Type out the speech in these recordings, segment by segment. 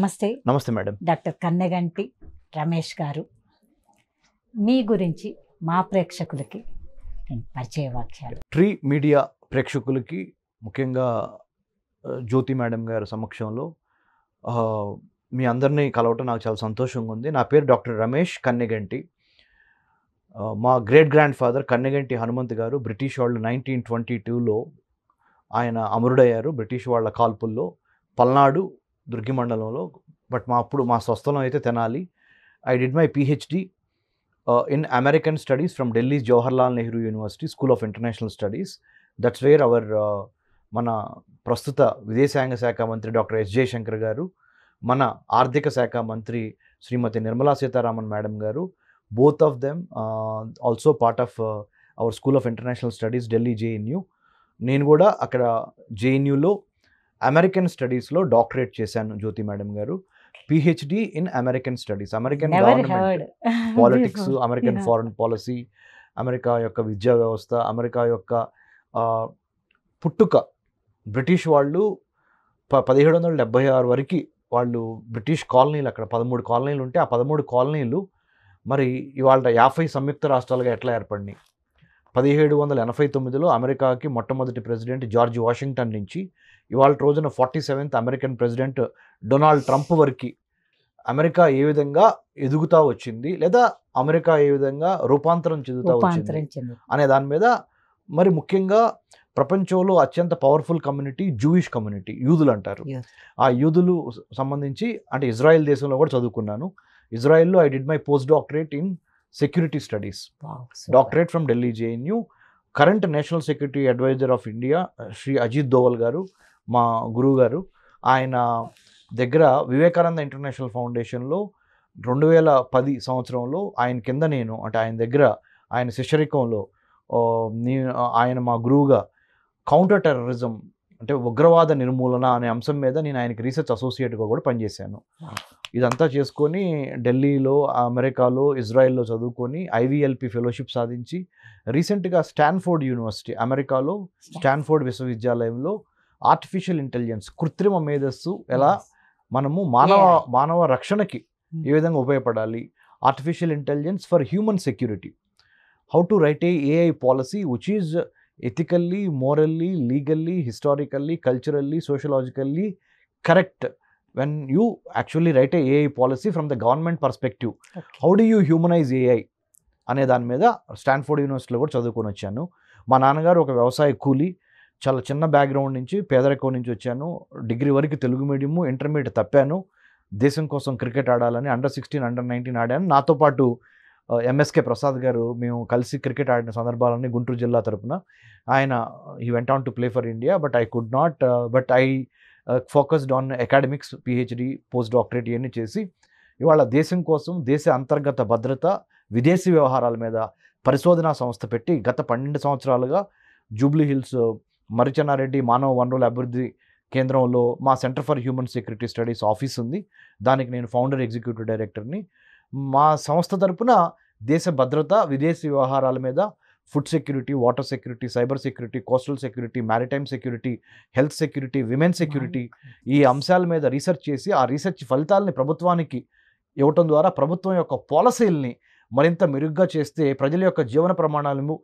నమస్తే. నమస్తే madam. Doctor Kanneganti Ramesh గారు, మీ గురించి మా ప్రేక్షకులకి పరిచయ వాక్యాలు. ట్రీ మీడియా ప్రేక్షకులకి ముఖ్యంగా జ్యోతి మేడం గారి సమక్షంలో మీ అందరినీ కలవటం నాకు చాలా సంతోషంగా ఉంది. నా పేరు డాక్టర్ రమేష్ కన్నెగంటి. మా great grand father Kanneganti Hanumanth గారు బ్రిటిష్ వాళ్ళు 1922లో ఆయన అమరుడయ్యారు బ్రిటిష్ వాళ్ళ కాల్పుల్లో పల్నాడు దుర్గి మండలంలో. బట్ మా స్వస్థలం అయితే Tenali. I did my PhD in American studies from Delhi Jawaharlal Nehru university school of international studies. That's where hour మన ప్రస్తుత విదేశాంగ శాఖ మంత్రి డాక్టర్ ఎస్ జయశంకర్ గారు, మన ఆర్థిక శాఖ మంత్రి శ్రీమతి నిర్మలా సీతారామన్ మేడం గారు, both of them also part of our school of international studies Delhi JNU. నేను కూడా అక్కడ జేఎన్యూలో అమెరికన్ స్టడీస్లో డాక్టరేట్ చేశాను జ్యోతి మేడం గారు. PhD in American studies, American government politics, American foreign policy, America యొక్క విద్యా వ్యవస్థ, అమెరికా యొక్క పుట్టుక. బ్రిటిష్ వాళ్ళు 1776 వరకు వాళ్ళు బ్రిటిష్ కాలనీలు, అక్కడ 13 కాలనీలు ఉంటే ఆ 13 కాలనీలు మరి ఇవాళ 50 సంయుక్త రాష్ట్రాలుగా ఎట్లా ఏర్పడినాయి. 1789లో అమెరికాకి మొట్టమొదటి ప్రెసిడెంట్ జార్జ్ వాషింగ్టన్ నుంచి ఇవాళ రోజున 47th American president Donald Trump వరకు అమెరికా ఏ విధంగా ఎదుగుతూ వచ్చింది, లేదా అమెరికా ఏ విధంగా రూపాంతరం చెందుతూ వచ్చింది అనే దాని మీద, మరి ముఖ్యంగా ప్రపంచంలో అత్యంత పవర్ఫుల్ కమ్యూనిటీ జూయిష్ కమ్యూనిటీ, యూదులు అంటారు. ఆ యూదులు సంబంధించి అంటే ఇజ్రాయెల్ దేశంలో కూడా చదువుకున్నాను. ఇజ్రాయెల్లో I did my post doctorate in security studies, doctorate from Delhi JNU. Current national security adviser of India Shri Ajit Doval గారు మా గురువు గారు. ఆయన దగ్గర వివేకానంద ఇంటర్నేషనల్ ఫౌండేషన్లో 2010 సంవత్సరంలో ఆయన కింద నేను, అంటే ఆయన దగ్గర ఆయన శిష్యరికంలో ఆయన మా గురువుగా కౌంటర్ టెర్రరిజం అంటే ఉగ్రవాద నిర్మూలన అనే అంశం మీద నేను ఆయనకి రీసెర్చ్ అసోసియేట్గా కూడా పనిచేశాను. ఇదంతా చేసుకొని ఢిల్లీలో, అమెరికాలో, ఇజ్రాయెల్లో చదువుకొని ఐవీఎల్పి ఫెలోషిప్ సాధించి రీసెంట్గా స్టాన్ఫోర్డ్ యూనివర్సిటీ, అమెరికాలో స్టాన్ఫోర్డ్ విశ్వవిద్యాలయంలో ఆర్టిఫిషియల్ ఇంటెలిజెన్స్, కృత్రిమ మేధస్సు ఎలా మనము మానవ రక్షణకి ఏ విధంగా ఉపయోగపడాలి, artificial intelligence for human security, how to right A AI policy which is ethically, morally, legally, historically, culturally, sociologically correct when you actually write a AI policy from the government perspective. Okay. How do you humanize AI అనే దాని మీద Stanford యూనివర్సిటీలో కూడా చదువుకొని వచ్చాను. మా నాన్నగారు ఒక వ్యవసాయ కూలీ, చాలా చిన్న బ్యాక్గ్రౌండ్ నుంచి, పేదరికం నుంచి వచ్చాను. డిగ్రీ వరకు తెలుగు మీడియము, ఇంటర్మీడియట్ తప్పాను. దేశం కోసం క్రికెట్ ఆడాలని అండర్-16, అండర్-19 ఆడాను. నాతో పాటు ఎంఎస్కే ప్రసాద్ గారు, మేము కలిసి క్రికెట్ ఆడిన సందర్భాలన్నీ గుంటూరు జిల్లా తరపున. ఆయన he went on to play for India, but I could not, but I focused on academics, PhD, post doctorate ఇవన్నీ చేసి ఇవాళ దేశం కోసం, దేశ అంతర్గత భద్రత, విదేశీ వ్యవహారాల మీద పరిశోధనా సంస్థ పెట్టి గత 12 సంవత్సరాలుగా జూబ్లీ హిల్స్ మరిచెన్నారెడ్డి మానవ వనరుల అభివృద్ధి కేంద్రంలో మా centre for human security studies office ఉంది. దానికి నేను ఫౌండర్, ఎగ్జిక్యూటివ్ డైరెక్టర్ని. మా సంస్థ తరపున దేశ భద్రత, విదేశీ వ్యవహారాల మీద, food security, water security, cyber security, coastal security, maritime security, health security, women security, ఈ అంశాల మీద రీసెర్చ్ చేసి ఆ రీసెర్చ్ ఫలితాలని ప్రభుత్వానికి ఇవ్వటం ద్వారా ప్రభుత్వం యొక్క పాలసీలని మరింత మెరుగ్గా చేస్తే ప్రజల యొక్క జీవన ప్రమాణాలను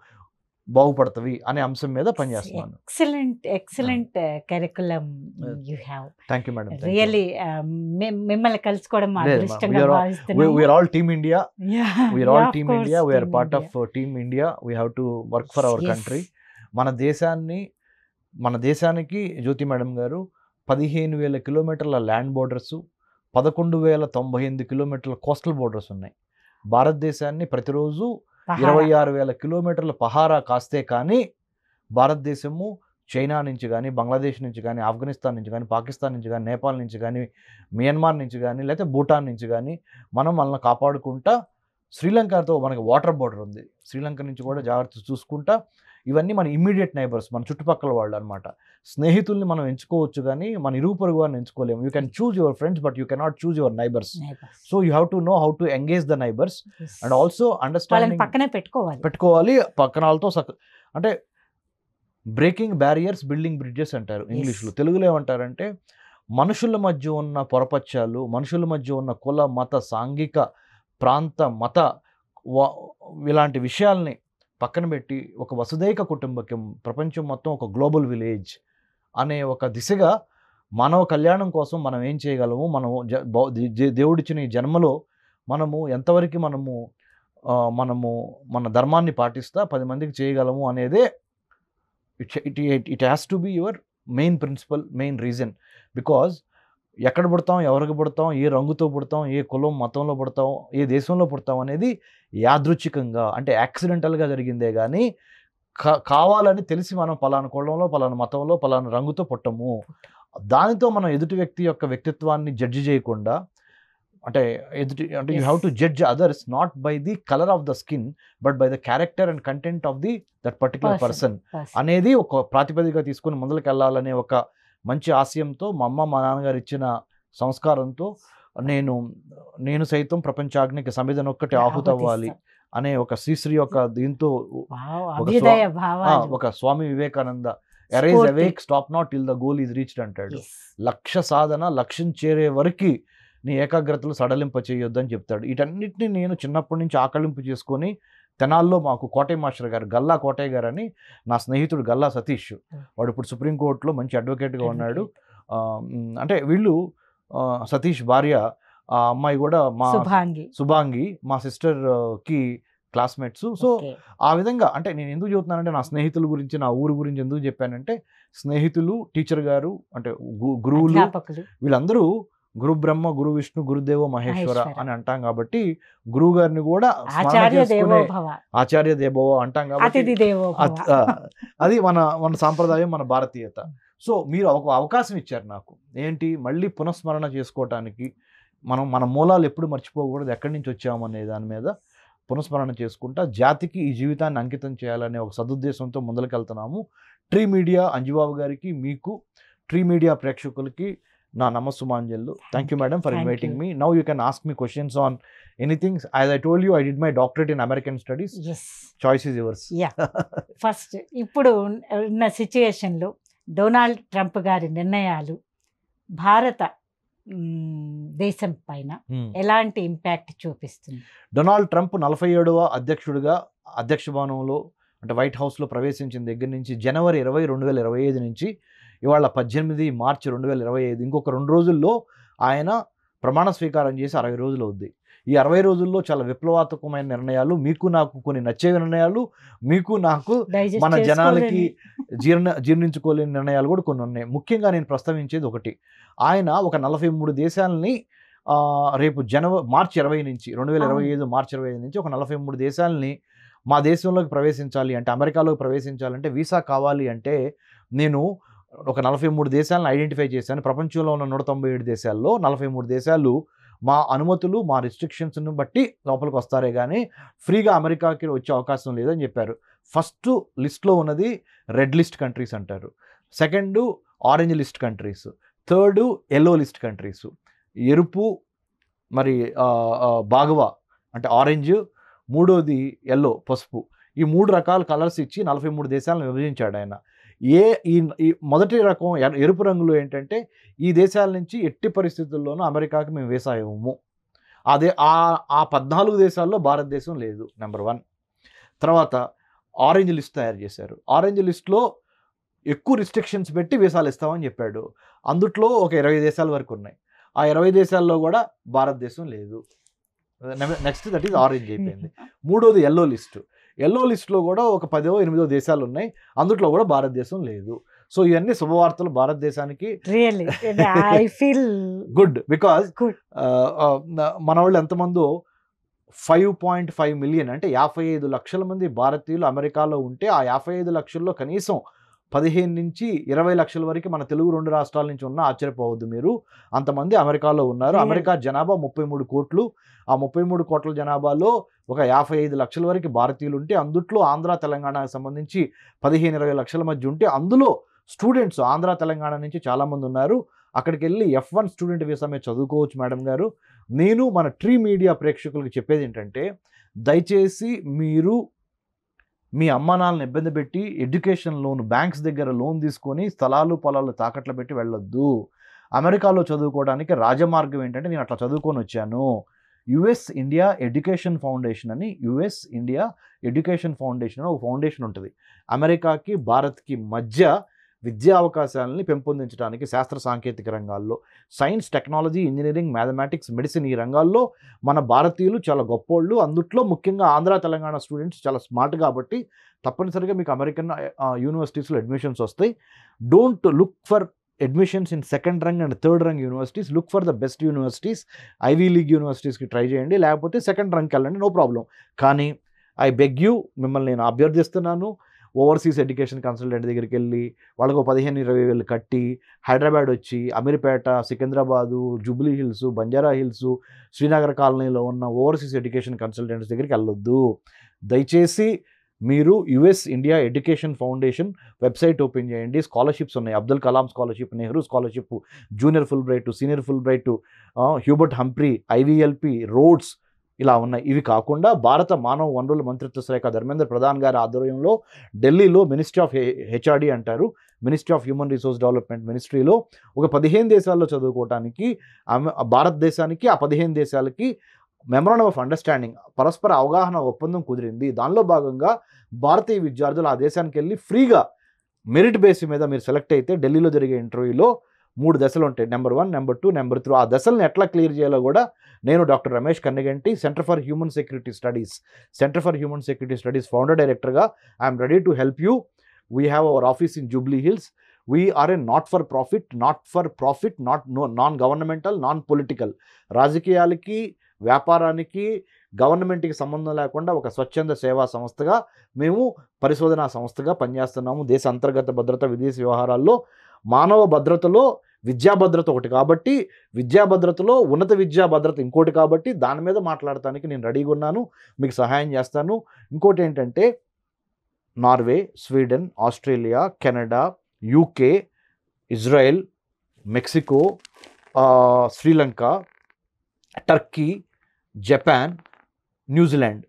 బాగుపడతవి అనే అంశం మీద పనిచేస్తున్నాను. Excellent curriculum you have. Thank you madam. Really మిమ్మల్ని కలుసుకోవడం అదృష్టంగా భావిస్తున్నాను. We are all team India. We are all team India. We are part of team India. We have to work for our country. మన దేశానికి జ్యోతి మేడం గారు 15,000 కిలోమీటర్ల land borders, 11,098 కిలోమీటర్ల coastal borders ఉన్నాయి. భారతదేశాన్ని ప్రతిరోజు 26,000 కిలోమీటర్ల పహారా కాస్తే కానీ భారతదేశము చైనా నుంచి కానీ, బంగ్లాదేశ్ నుంచి కానీ, ఆఫ్ఘనిస్తాన్ నుంచి కానీ, పాకిస్తాన్ నుంచి కానీ, నేపాల్ నుంచి కానీ, మియన్మార్ నుంచి కానీ, లేకపోతే భూటాన్ నుంచి కానీ మనల్ని కాపాడుకుంటా, శ్రీలంకతో మనకి వాటర్ బోర్డర్ ఉంది, శ్రీలంక నుంచి కూడా జాగ్రత్త చూసుకుంటా, ఇవన్నీ మన ఇమ్మీడియట్ నైబర్స్, మన చుట్టుపక్కల వాళ్ళు అనమాట. స్నేహితుల్ని మనం ఎంచుకోవచ్చు కానీ మన ఇరుగు పొరుగు వారిని ఎంచుకోలేము. You can choose your friends but you cannot choose your neighbours. So you have to know how to engage the neighbours and also understanding పెట్టుకోవాలి పక్కన వాళ్ళతో. అంటే బ్రేకింగ్ బ్యారియర్స్, బిల్డింగ్ బ్రిడ్జెస్ అంటారు ఇంగ్లీష్లో. తెలుగులో ఏమంటారంటే మనుషుల మధ్య ఉన్న పొరపచ్చాలు, మనుషుల మధ్య ఉన్న కుల, మత, సాంఘిక, ప్రాంత, మత ఇలాంటి విషయాల్ని పక్కన పెట్టి ఒక వసుదైక కుటుంబకం, ప్రపంచం మొత్తం ఒక గ్లోబల్ విలేజ్ అనే ఒక దిశగా మానవ కళ్యాణం కోసం మనం ఏం చేయగలము, మనము దేవుడిచ్చిన ఈ జన్మలో మనము ఎంతవరకు మనము మన ధర్మాన్ని పాటిస్తా 10 మందికి చేయగలము అనేదే it has to be your main principle, main reason. Because ఎక్కడ పుడతాం, ఎవరికి పుడతాం, ఏ రంగుతో పుడతాం, ఏ కులం మతంలో పుడతాం, ఏ దేశంలో పుడతాం అనేది యాదృచ్ఛికంగా అంటే యాక్సిడెంటల్గా జరిగిందే కానీ కావాలని తెలిసి మనం పలానా కులంలో, పలానా మతంలో, పలానా రంగుతో పుట్టము. దానితో మనం ఎదుటి వ్యక్తి యొక్క వ్యక్తిత్వాన్ని జడ్జి చేయకుండా అంటే you have to judge others not by the colour of the skin but by the character and content of that particular person అనేది ఒక ప్రాతిపదికగా తీసుకుని ముందుకు వెళ్ళాలనే ఒక మంచి ఆశయంతో మా అమ్మ మా నాన్నగారు ఇచ్చిన సంస్కారంతో నేను సైతం ప్రపంచాగ్నికి సమిధనొక్కటి ఆహుతవ్వాలి అనే ఒక శ్రీశ్రీ యొక్క దీంతో ఒక Swami Vivekananda arise awake stop not till the goal is reached అంటాడు. లక్ష్య సాధన లక్ష్యం చేరే వరకు నీ ఏకాగ్రతలు సడలింప చేయొద్దని చెప్తాడు. వీటన్నిటిని నేను చిన్నప్పటి నుంచి ఆకలింపు చేసుకొని తెనాల్లో మాకు కోటయ్య మాస్టర్ గారు, గల్లా కోటయ్య గారు అని నా స్నేహితుడు గల్లా సతీష్, వాడు ఇప్పుడు సుప్రీంకోర్టులో మంచి అడ్వకేట్గా ఉన్నాడు. అంటే వీళ్ళు సతీష్ భార్య ఆ అమ్మాయి కూడా మా శుభాంగి మా సిస్టర్కి క్లాస్మేట్స్. సో ఆ విధంగా అంటే నేను ఎందుకు చెబుతున్నానంటే నా స్నేహితుల గురించి, నా ఊరు గురించి ఎందుకు చెప్పానంటే స్నేహితులు, టీచర్ గారు అంటే గురువులు వీళ్ళందరూ గురు బ్రహ్మ, గురు విష్ణు, గురుదేవో మహేశ్వర అని అంటాం కాబట్టి గురువు గారిని కూడా ఆచార్య దేవో అంటాం కాబట్టి అది మన సాంప్రదాయం, మన భారతీయత. సో మీరు ఒక అవకాశం ఇచ్చారు నాకు, ఏంటి మళ్ళీ పునఃస్మరణ చేసుకోవటానికి. మన మూలాలు ఎప్పుడు మర్చిపోకూడదు, ఎక్కడి నుంచి వచ్చాము అనే దాని మీద పునఃస్మరణ చేసుకుంటా జాతికి ఈ జీవితాన్ని అంకితం చేయాలనే ఒక సదుద్దేశంతో ముందుకెళ్తున్నాము. ట్రీ మీడియా అంజుబాబు గారికి, మీకు ట్రీ మీడియా ప్రేక్షకులకి నా నమస్సుమాంజలు. Thank you madam for inviting me. Now you can ask me questions on anything. As I told you, I did my doctorate in American studies. Choice is yours. First ఇప్పుడు ఉన్న సిచ్యుయేషన్లో Donald Trump గారి నిర్ణయాలు భారత దేశం పైన ఎలాంటి impact చూపిస్తుంది? Donald Trump 47వ అధ్యక్షుడిగా అధ్యక్ష భవనంలో అంటే వైట్ హౌస్లో ప్రవేశించిన దగ్గర నుంచి జనవరి 20, 2025 నుంచి ఇవాళ 18 మార్చి 2025 ఇంకొక 2 రోజుల్లో ఆయన ప్రమాణ స్వీకారం చేసి 60 రోజులు అవుద్ది. ఈ 60 రోజుల్లో చాలా విప్లవాత్మకమైన నిర్ణయాలు, మీకు నాకు కొన్ని నచ్చే నిర్ణయాలు, మీకు నాకు మన జనాలకి జీర్ణించుకోలేని నిర్ణయాలు కూడా కొన్ని ఉన్నాయి. ముఖ్యంగా నేను ప్రస్తావించేది ఒకటి, ఆయన ఒక 43 దేశాలని రేపు మార్చి 20 నుంచి 2025 మార్చి 25 నుంచి ఒక 43 దేశాలని మా దేశంలోకి ప్రవేశించాలి అంటే, అమెరికాలోకి ప్రవేశించాలంటే వీసా కావాలి అంటే నేను ఒక 43 దేశాలను ఐడెంటిఫై చేశాను. ప్రపంచంలో ఉన్న 197 దేశాల్లో 43 దేశాలు మా అనుమతులు, మా రిస్ట్రిక్షన్స్ను బట్టి లోపలికి వస్తారే కానీ ఫ్రీగా అమెరికాకి వచ్చే అవకాశం లేదని చెప్పారు. ఫస్ట్ లిస్ట్లో ఉన్నది రెడ్ లిస్ట్ కంట్రీస్ అంటారు, second orange list countries, third yellow list countries. ఎరుపు మరి బాగవా అంటే ఆరెంజ్, మూడోది ఎల్లో పసుపు. ఈ 3 రకాల కలర్స్ ఇచ్చి 43 దేశాలను విభజించాడు ఆయన. ఈ మొదటి రకం ఎరుపు రంగులో ఏంటంటే ఈ దేశాల నుంచి ఎట్టి పరిస్థితుల్లోనూ అమెరికాకి మేము వీసా ఇవ్వము. అదే ఆ 14 దేశాల్లో భారతదేశం లేదు, నెంబర్ 1. తర్వాత ఆరెంజ్ లిస్ట్ తయారు చేశారు. ఆరెంజ్ లిస్ట్లో ఎక్కువ రిస్ట్రిక్షన్స్ పెట్టి వీసాలు ఇస్తామని చెప్పాడు. అందుట్లో ఒక 20 దేశాల వరకు ఉన్నాయి. ఆ 20 దేశాల్లో కూడా భారతదేశం లేదు. నెక్స్ట్ దట్ ఈజ్ ఆరెంజ్ అయిపోయింది. మూడోది ఎల్లో లిస్ట్. ఎల్లో లిస్ట్లో కూడా ఒక 10, 8 దేశాలు ఉన్నాయి, అందుట్లో కూడా భారతదేశం లేదు. సో ఇవన్నీ శుభవార్తలు భారతదేశానికి. గుడ్, బికాజ్ మన వాళ్ళు ఎంతమందో 5.5 మిలియన్ అంటే 55 లక్షల మంది భారతీయులు అమెరికాలో ఉంటే ఆ 55 లక్షల్లో కనీసం 15 నుంచి 20 లక్షల వరకు మన తెలుగు 2 రాష్ట్రాల నుంచి ఉన్న ఆశ్చర్యపోవద్దు మీరు, అంతమంది అమెరికాలో ఉన్నారు. అమెరికా జనాభా 33 కోట్లు. ఆ 33 కోట్ల జనాభాలో ఒక 55 లక్షల వరకు భారతీయులు ఉంటే అందుట్లో ఆంధ్ర తెలంగాణకు సంబంధించి 15-20 లక్షల మధ్య ఉంటే అందులో స్టూడెంట్స్ ఆంధ్ర తెలంగాణ నుంచి చాలామంది ఉన్నారు. అక్కడికి వెళ్ళి F1 స్టూడెంట్ వీసా మీద చదువుకోవచ్చు మేడం గారు. నేను మన ట్రీ మీడియా ప్రేక్షకులకు చెప్పేది ఏంటంటే, దయచేసి మీరు మీ అమ్మానాలను ఇబ్బంది పెట్టి ఎడ్యుకేషన్ లోన్ బ్యాంక్స్ దగ్గర లోన్ తీసుకొని స్థలాలు పొలాలు తాకట్లు పెట్టి వెళ్ళొద్దు. అమెరికాలో చదువుకోవడానికి రాజమార్గం ఏంటంటే నేను అట్లా చదువుకొని వచ్చాను. యుఎస్ ఇండియా ఎడ్యుకేషన్ ఫౌండేషన్ అని, యుఎస్ ఇండియా ఎడ్యుకేషన్ ఫౌండేషన్ అని ఒక ఫౌండేషన్ ఉంటుంది. అమెరికాకి భారత్కి మధ్య విద్యా అవకాశాలని పెంపొందించడానికి శాస్త్ర సాంకేతిక రంగాల్లో, science, technology, engineering, mathematics, medicine ఈ రంగాల్లో మన భారతీయులు చాలా గొప్పోళ్ళు. అందుట్లో ముఖ్యంగా ఆంధ్ర తెలంగాణ స్టూడెంట్స్ చాలా స్మార్ట్ కాబట్టి తప్పనిసరిగా మీకు అమెరికన్ యూనివర్సిటీస్లో అడ్మిషన్స్ వస్తాయి. Don't look for admissions in second rung and third rung universities, look for the best universities. Ivy League యూనివర్సిటీస్కి ట్రై చేయండి, లేకపోతే సెకండ్ రంగ్కి వెళ్ళండి, నో ప్రాబ్లం. కానీ ఐ బెగ్ యూ, మిమ్మల్ని నేను అభ్యర్థిస్తున్నాను, ఓవర్సీస్ ఎడ్యుకేషన్ కన్సల్టెంట్ దగ్గరికి వెళ్ళి వాళ్ళకు 15-20 వేలు కట్టి హైదరాబాద్ వచ్చి అమీర్పేట, సికింద్రాబాదు, జూబ్లీ హిల్స్, బంజారా హిల్స్, శ్రీనగర్ కాలనీలో ఉన్న ఓవర్సీస్ ఎడ్యుకేషన్ కన్సల్టెంట్స్ దగ్గరికి వెళ్ళొద్దు. దయచేసి మీరు US India education foundation website open చేయండి. స్కాలర్షిప్స్ ఉన్నాయి, Abdul Kalam scholarship, Nehru scholarship, junior Fulbright, senior Fulbright, Hubert Humphrey, IVLP, Rhodes ఇలా ఉన్నాయి. ఇవి కాకుండా భారత మానవ వనరుల మంత్రిత్వ శాఖ ధర్మేంద్ర ప్రధాన్ గారి ఆధ్వర్యంలో ఢిల్లీలో మినిస్ట్రీ ఆఫ్ హెచ్ఆర్డి అంటారు, ministry of human resource development మినిస్ట్రీలో ఒక 15 దేశాల్లో చదువుకోవడానికి భారతదేశానికి ఆ 15 దేశాలకి మెమరాండం ఆఫ్ అండర్స్టాండింగ్, పరస్పర అవగాహన ఒప్పందం కుదిరింది. దానిలో భాగంగా భారతీయ విద్యార్థులు ఆ దేశానికి వెళ్ళి ఫ్రీగా మెరిట్ బేస్ మీద మీరు సెలెక్ట్ అయితే ఢిల్లీలో జరిగే ఇంటర్వ్యూలో 3 దశలు ఉంటాయి, నెంబర్ 1, నెంబర్ 2, నెంబర్ 3. ఆ దశలను ఎట్లా క్లియర్ చేయాలో కూడా నేను doctor Ramesh Kanneganti, centre for human security studies founder డైరెక్టర్గా I'm ready to help you. We have our office in Jubilee Hills. We are a not for profit, non governmental, non political, రాజకీయాలకి, వ్యాపారానికి, గవర్నమెంట్కి సంబంధం లేకుండా ఒక స్వచ్ఛంద సేవా సంస్థగా మేము పరిశోధనా సంస్థగా పనిచేస్తున్నాము. దేశ అంతర్గత భద్రత, విదేశీ వ్యవహారాల్లో, మానవ భద్రతలో విద్యా భద్రత ఒకటి కాబట్టి, విద్యా భద్రతలో ఉన్నత విద్యా భద్రత ఇంకోటి కాబట్టి దాని మీద మాట్లాడటానికి నేను రెడీగా ఉన్నాను, మీకు సహాయం చేస్తాను. ఇంకోటి ఏంటంటే Norway, Sweden, Australia, Canada, UK, Israel, Mexico, Sri Lanka, Turkey, Japan, New Zealand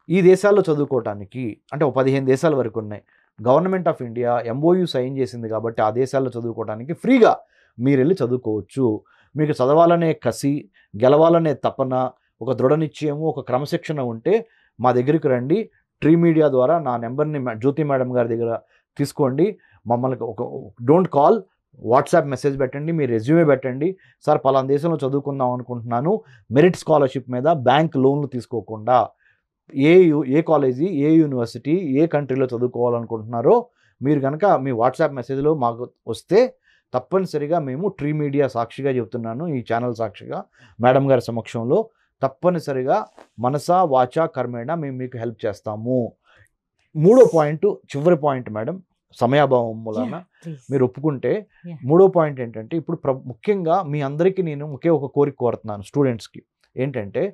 ఈ దేశాల్లో చదువుకోవటానికి అంటే ఒక 15 దేశాల వరకు ఉన్నాయి. Government of India MOU sign చేసింది కాబట్టి ఆ దేశాల్లో చదువుకోవడానికి ఫ్రీగా మీరు వెళ్ళి చదువుకోవచ్చు. మీకు చదవాలనే కసి, గెలవాలనే తపన, ఒక దృఢ నిశ్చయము, ఒక క్రమశిక్షణ ఉంటే మా దగ్గరికి రండి. ట్రీ మీడియా ద్వారా నా నెంబర్ని జ్యోతి మేడం గారి దగ్గర తీసుకోండి. మమ్మల్ని డోంట్ కాల్, వాట్సాప్ మెసేజ్ పెట్టండి, మీ రెజ్యూమే పెట్టండి. సార్ పలానా దేశంలో చదువుకుందాం అనుకుంటున్నాను, మెరిట్ స్కాలర్షిప్ మీద, బ్యాంక్ లోన్లు తీసుకోకుండా, ఏ కాలేజీ, ఏ యూనివర్సిటీ, ఏ కంట్రీలో చదువుకోవాలనుకుంటున్నారో మీరు కనుక మీ వాట్సాప్ మెసేజ్లో మాకు వస్తే తప్పనిసరిగా మేము ట్రీ మీడియా సాక్షిగా చెబుతున్నాను, ఈ ఛానల్ సాక్షిగా మేడం గారి సమక్షంలో తప్పనిసరిగా మనసా వాచా కర్మేణ మేము మీకు హెల్ప్ చేస్తాము. 3వ పాయింట్, చివరి పాయింట్ మేడం, సమయాభావం మూలన మీరు ఒప్పుకుంటే 3వ పాయింట్ ఏంటంటే ఇప్పుడు ముఖ్యంగా మీ అందరికీ నేను ఒక కోరిక కోరుతున్నాను స్టూడెంట్స్కి. ఏంటంటే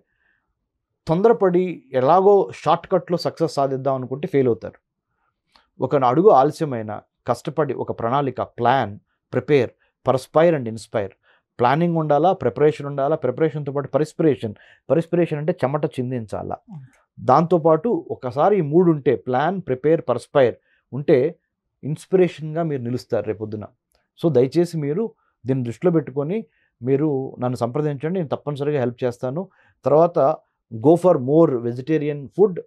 తొందరపడి ఎలాగో షార్ట్ కట్లో సక్సెస్ సాధిద్దాం అనుకుంటే ఫెయిల్ అవుతారు. ఒక అడుగు ఆలస్యమైన కష్టపడి ఒక ప్రణాళిక, plan, prepare, perspire and inspire. Planning ఉండాలా, ప్రిపరేషన్ ఉండాలా, ప్రిపరేషన్తో పాటు పరిస్పిరేషన్ అంటే చెమట చిందించాలా. దాంతోపాటు ఒకసారి ఈ 3 ఉంటే, ప్లాన్, ప్రిపేర్, పర్స్పైర్ ఉంటే ఇన్స్పిరేషన్గా మీరు నిలుస్తారు రేపొద్దున. సో దయచేసి మీరు దీన్ని దృష్టిలో పెట్టుకొని మీరు నన్ను సంప్రదించండి, నేను తప్పనిసరిగా హెల్ప్ చేస్తాను. తర్వాత go for more vegetarian food,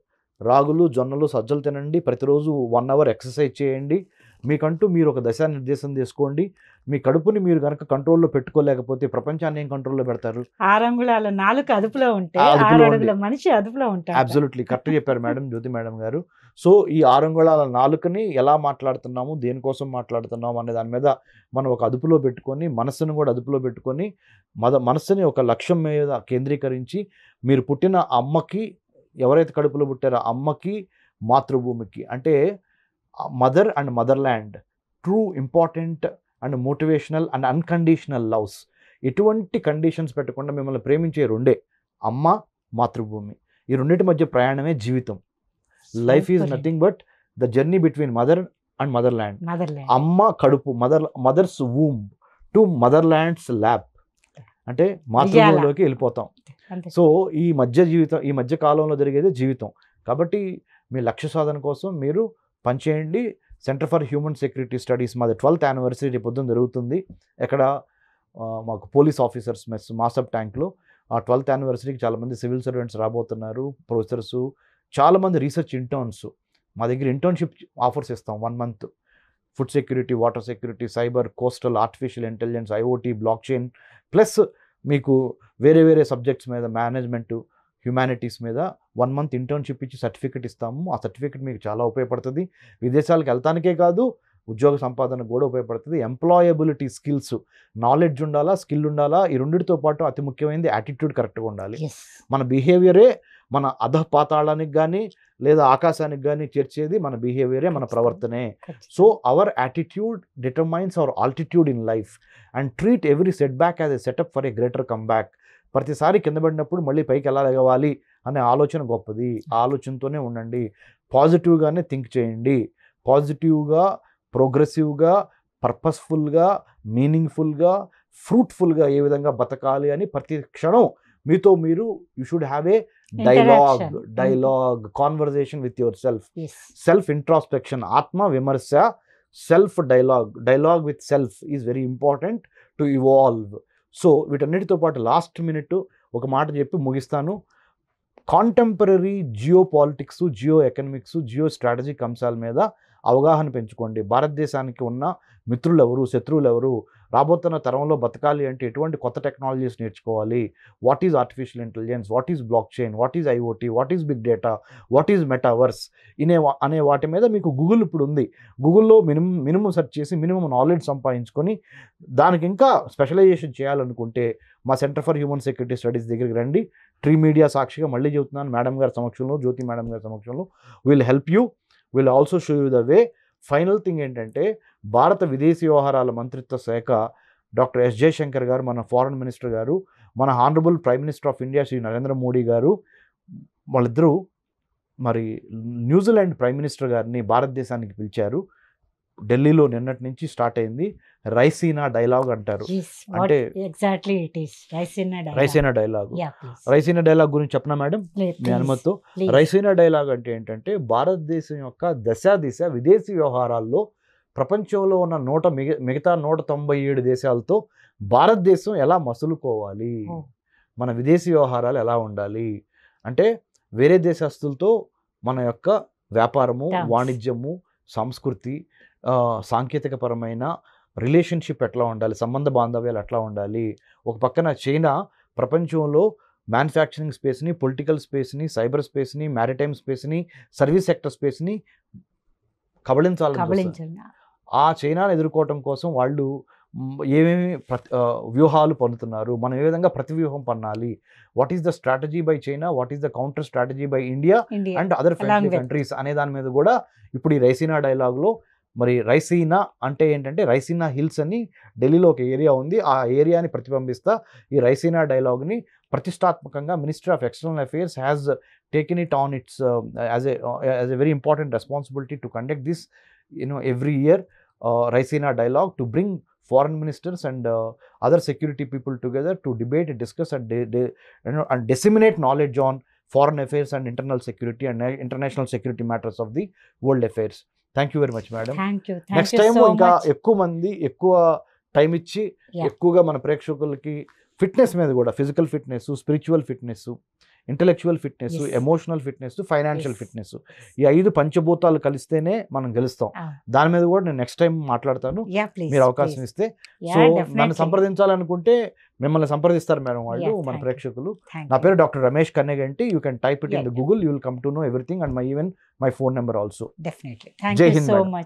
రాగులు, జొన్నలు, సజ్జలు తినండి, ప్రతిరోజు 1 అవర్ ఎక్సర్సైజ్ చేయండి. మీకంటూ మీరు ఒక దిశానిర్దేశం చేసుకోండి. మీ కడుపుని మీరు కనుక కంట్రోల్లో పెట్టుకోలేకపోతే ప్రపంచాన్ని ఏం కంట్రోల్లో పెడతారు? 6 అంగుళాల నాలుక అదుపులో ఉంటే 6 అడుగుల మనిషి అదుపులో ఉంటారు. అబ్సల్యూట్లీ కరెక్ట్ చెప్పారు మేడం, జ్యోతి మేడం గారు. సో ఈ 6 అంగుళాల నాలుకని ఎలా మాట్లాడుతున్నాము, దేనికోసం మాట్లాడుతున్నాము అనే దాని మీద మనం ఒక అదుపులో పెట్టుకొని, మనస్సును కూడా అదుపులో పెట్టుకొని, మనస్సుని ఒక లక్ష్యం మీద కేంద్రీకరించి, మీరు పుట్టిన అమ్మకి, ఎవరైతే కడుపులో పుట్టారో అమ్మకి, మాతృభూమికి, అంటే mother and motherland, true important and motivational and unconditional loves. ఎటువంటి కండిషన్స్ పెట్టకుండా మిమ్మల్ని ప్రేమించే 2 అమ్మ, మాతృభూమి. ఈ రెండింటి మధ్య ప్రయాణమే జీవితం. Life is nothing but the journey between mother and motherland. అమ్మ కడుపు, మదర్స్ వూమ్ టు మదర్ల్యాండ్స్ ల్యాబ్, అంటే మాతృభూమిలోకి వెళ్ళిపోతాం. సో ఈ మధ్య కాలంలో జరిగేది జీవితం. కాబట్టి మీ లక్ష్య సాధన కోసం మీరు పనిచేయండి. Centre for human security studies మాది 12th యానివర్సరీ రేపు పొద్దున్న జరుగుతుంది. ఎక్కడ మాకు పోలీస్ ఆఫీసర్స్ మెస్ మాసప్ ట్యాంక్లో ఆ 12th యానివర్సరీకి చాలామంది సివిల్ సర్వెంట్స్ రాబోతున్నారు, ప్రొఫెసర్స్, చాలామంది రీసెర్చ్ ఇంటర్న్స్. మా దగ్గర ఇంటర్న్షిప్ ఆఫర్స్ ఇస్తాం 1 month. Food security, water security, cyber, coastal, artificial intelligence, IoT, block chain, plus మీకు వేరే వేరే సబ్జెక్ట్స్ మీద మేనేజ్మెంట్, హ్యుమానిటీస్ మీద 1 month ఇంటర్న్షిప్ ఇచ్చి సర్టిఫికెట్ ఇస్తాము. ఆ సర్టిఫికెట్ మీకు చాలా ఉపయోగపడుతుంది. విదేశాలకు వెళ్తానికే కాదు, ఉద్యోగ సంపాదనకు కూడా ఉపయోగపడుతుంది. ఎంప్లాయబిలిటీ స్కిల్స్, నాలెడ్జ్ ఉండాలా, స్కిల్ ఉండాలా. ఈ రెండింటితో పాటు అతి ముఖ్యమైనది యాటిట్యూడ్ కరెక్ట్గా ఉండాలి. మన బిహేవియరే మన అధపాతాళానికి కానీ లేదా ఆకాశానికి కానీ చేర్చేది మన బిహేవియరే, మన ప్రవర్తనే. So our attitude determines our altitude in life and treat every setback as a setup for a greater comeback. ప్రతిసారి కింద పడినప్పుడు మళ్ళీ పైకి ఎలా ఎగవాలి అనే ఆలోచన గొప్పది. ఆ ఆలోచనతోనే ఉండండి. పాజిటివ్గానే థింక్ చేయండి. పాజిటివ్గా, ప్రోగ్రెసివ్గా, పర్పస్ఫుల్గా, మీనింగ్ఫుల్గా, ఫ్రూట్ఫుల్గా ఏ విధంగా బతకాలి అని ప్రతి క్షణం మీతో మీరు you should have a dialogue conversation with your self. Self introspection, ఆత్మ విమర్శ, self dialogue with self is very important to evolve. So వీటన్నిటితో పాటు లాస్ట్ మినిట్ ఒక మాట చెప్పి ముగిస్తాను. Contemporary geo politics, geo economics, geo strategic అంశాల మీద అవగాహన పెంచుకోండి. భారతదేశానికి ఉన్న మిత్రులు ఎవరు, శత్రువులు ఎవరు, రాబోతున్న తరంలో బతకాలి అంటే ఎటువంటి కొత్త టెక్నాలజీస్ నేర్చుకోవాలి, what is artificial intelligence, what is block chain, what is IoT, what is big data, what is metaverse అనే వాటి మీద మీకు గూగుల్ ఇప్పుడు ఉంది. గూగుల్లో మినిమం సెర్చ్ చేసి మినిమం నాలెడ్జ్ సంపాదించుకొని దానికి ఇంకా స్పెషలైజేషన్ చేయాలనుకుంటే మా centre for human security studies దగ్గరికి రండి. ట్రీ మీడియా సాక్షిగా మళ్ళీ చెబుతున్నాను, మేడం గారి సమక్షంలో, జ్యోతి మేడం గారి సమక్షంలో will help you, will also show you the way. Final thing ఏంటంటే భారత విదేశీ వ్యవహారాల మంత్రిత్వ శాఖ డాక్టర్ ఎస్ జయశంకర్ గారు, మన ఫారెన్ మినిస్టర్ గారు, మన honourable prime minister of India Shri Narendra Modi గారు, వాళ్ళిద్దరూ మరి న్యూజిలాండ్ ప్రైమ్ మినిస్టర్ గారిని భారతదేశానికి పిలిచారు. ఢిల్లీలో నిన్నటి నుంచి స్టార్ట్ అయింది. రైసీనా డైలాగ్ అంటారు. అంటే రైసీనా డైలాగ్ గురించి చెప్పనా మేడం మీ అనుమతితో? రైసీనా డైలాగ్ అంటే ఏంటంటే భారతదేశం యొక్క దిశ విదేశీ వ్యవహారాల్లో ప్రపంచంలో ఉన్న మిగతా 197 దేశాలతో భారతదేశం ఎలా మసులుకోవాలి, మన విదేశీ వ్యవహారాలు ఎలా ఉండాలి అంటే వేరే దేశస్తులతో మన యొక్క వ్యాపారము, వాణిజ్యము, సంస్కృతి, సాంకేతికపరమైన రిలేషన్షిప్ ఎట్లా ఉండాలి, సంబంధ బాంధవ్యాలు ఎట్లా ఉండాలి. ఒక పక్కన చైనా ప్రపంచంలో మ్యానుఫ్యాక్చరింగ్ స్పేస్ని, పొలిటికల్ స్పేస్ని, సైబర్ స్పేస్ని, మ్యారిటైమ్ స్పేస్ని, సర్వీస్ సెక్టర్ స్పేస్ని కబళించాలి. ఆ చైనాను ఎదుర్కోవటం కోసం వాళ్ళు ఏమేమి వ్యూహాలు పన్నుతున్నారు, మనం ఏ విధంగా ప్రతి వ్యూహం పన్నాలి, what is the strategy by China, what is the counter strategy by India and other friendly countries అనే దాని మీద కూడా ఇప్పుడు ఈ రైసీనా డైలాగ్లో. మరి రైసీనా అంటే ఏంటంటే రైసీనా హిల్స్ అని ఢిల్లీలో ఒక ఏరియా ఉంది, ఆ ఏరియాని ప్రతిబింబిస్తా ఈ రైసీనా డైలాగ్ని ప్రతిష్టాత్మకంగా ministry of external affairs has taken it on it's as a very important responsibility to conduct this every year Raisina dialogue to bring foreign ministers and other security people together to debate, discuss and disseminate knowledge on foreign affairs and internal security and international security matters of the world affairs. Thank you very much, madam. Thank you Next time so ఇంకా much. ఎక్కువ మంది ఎక్కువ time ఇచ్చి ఎక్కువగా మన ప్రేక్షకులకి fitness మీద కూడా, physical fitness, spiritual fitness, intellectual fitness, emotional fitness, financial fitness, ఈ 5 పంచభూతాలు కలిస్తేనే మనం గెలుస్తాం. దాని మీద కూడా నేను నెక్స్ట్ టైం మాట్లాడతాను మీరు అవకాశం ఇస్తే. సో నన్ను సంప్రదించాలనుకుంటే మిమ్మల్ని సంప్రదిస్తారు మేడం వాళ్ళు, మన ప్రేక్షకులు. నా పేరు doctor Ramesh Kanneganti. You can type it in the Google, you will come to know everything and even my phone number also. Definitely. Thank you so much.